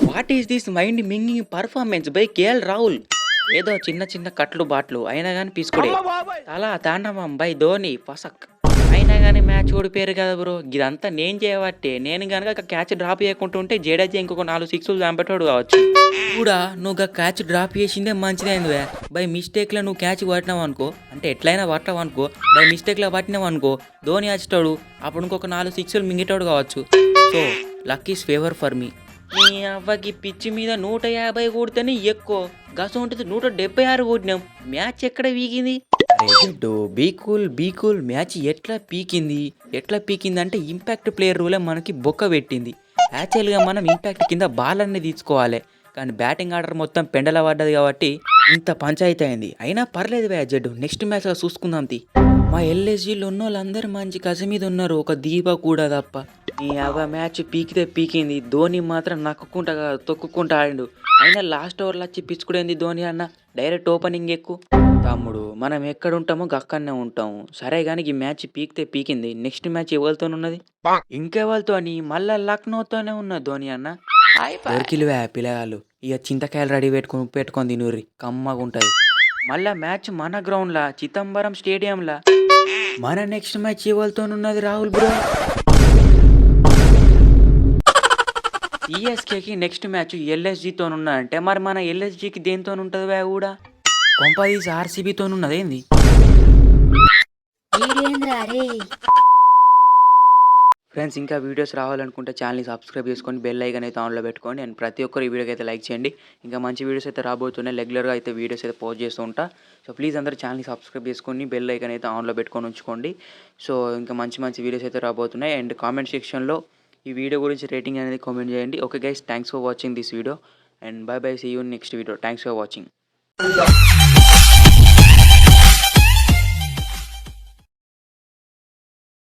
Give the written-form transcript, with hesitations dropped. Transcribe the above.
What is this mind mingling performance by KL Rahul? ఏదో చిన్న చిన్న కట్లు బాట్లు అయినా గాని పీసుకుడే. తలా తాండవం బై ధోని పసక్. అయినా గాని మ్యాచ్ ఓడిపోయారు కదా బ్రో! ఇదంతా నేను చేయబట్టే. నేను గనక క్యాచ్ డ్రాప్ చేయకుంటుంటే జడేజా ఇంకొక 4 సిక్సులు చంపేటోడు కావచ్చు. కూడా నువ్వు క్యాచ్ డ్రాప్ చేసిందే మంచిదైందివే. బై మిస్టేక్‌లో నువ్వు క్యాచ్ పట్టినావనుకో, అంటే ఎట్లైనా పట్టావనుకో, బై మిస్టేక్‌లో పట్టినావనుకో ధోని వచ్చేటోడు. అప్పుడు ఇంకొక 4 సిక్సులు మింగేటోడు కావచ్చు. So, luck is favour for me. నీ అవ్వకి పిచ్చి మీద 150 కొడితేనే ఎక్కువ. గసొంటిది 176 కొట్టినాం. మ్యాచ్ ఎక్కడ వీగింది? అరే జడ్డు బీ కూల్ మ్యాచ్ ఎట్లా పీకింది అంటే ఇంపాక్ట్ ప్లేయర్ రూలే మనకి బొక్క పెట్టింది. యాక్చువల్‌గా మనం ఇంపాక్ట్ కింద బాలర్‌ని తీసుకోవాలి. కానీ బ్యాటింగ్ ఆర్డర్ మొత్తం పెండల పడ్డది కాబట్టి ఇంత పంచాయతీ అయింది. అయినా పర్లేదు బే జడ్డు, నెక్స్ట్ మ్యాచ్‌లో చూసుకుందాం తీ. మా ఎల్ఎస్జీలో ఉన్నోళ్ళందరూ మంచి కసి మీద ఉన్నారు. ఒక దీప కూడా తప్ప. ఈ అవ్వ మ్యాచ్ పీకితే పీకింది. ధోని మాత్రం నక్కుకుంటా కాదు తొక్కుకుంటా ఆడిండు. అయినా లాస్ట్ ఓవర్లో వచ్చి పిచ్చుకుడేంది ధోని అన్న. డైరెక్ట్ ఓపెనింగ్ ఎక్కు. తమ్ముడు మనం ఎక్కడ ఉంటామో అక్కడనే ఉంటాము. సరే కానీ ఈ మ్యాచ్ పీకితే పీకింది. నెక్స్ట్ మ్యాచ్ ఎవరితోనున్నది? ఇంకెవరితోని? మళ్ళా లక్నోతోనే ఉన్నది ధోని అన్న. దొరికిలువే పిల్లగాళ్ళు. ఇక చింతకాయలు రెడీ పెట్టుకొని తినుర్రి, కమ్మగా ఉంటుంది. మళ్ళా మ్యాచ్ మన గ్రౌండ్లా, చిదంబరం స్టేడియంలా. మన నెక్స్ట్ మ్యాచ్ ఎవరితోనున్నది రాహుల్ బ్రో? సిఎస్కేకి నెక్స్ట్ మ్యాచ్ ఎల్ఎస్జీతోనున్నదంటే మరి మన ఎల్ఎస్జీకి దేనితోనుంటుంది వే కూడా? కొంపదీసి ఆర్సీబీతోనున్నదేంది? ఫ్రెండ్స్, ఇంకా వీడియోస్ రావాలనుకుంటే ఛానల్ని సబ్స్క్రైబ్ చేసుకొని బెల్ ఐకాన్ అయితే ఆన్లో పెట్టుకోండి. అండ్ ప్రతి ఒక్కరు ఈ వీడియోకి అయితే లైక్ చేయండి. ఇంకా మంచి వీడియోస్ అయితే రాబోతున్నాయి. రెగ్యులర్గా అయితే వీడియోస్ అయితే పోస్ట్ చేస్తూ ఉంటా. సో ప్లీజ్ అందరూ ఛానల్ని సబ్స్క్రైబ్ చేసుకొని బెల్ ఐకాన్ అయితే ఆన్లో పెట్టుకొని ఉంచుకోండి. సో ఇంకా మంచి మంచి వీడియోస్ అయితే రాబోతున్నాయి. అండ్ కామెంట్ సెక్షన్లో ఈ వీడియో గురించి రేటింగ్ అనేది కామెంట్ చేయండి. Okay guys, thanks for watching this video and bye bye, see you next video. Thanks for watching.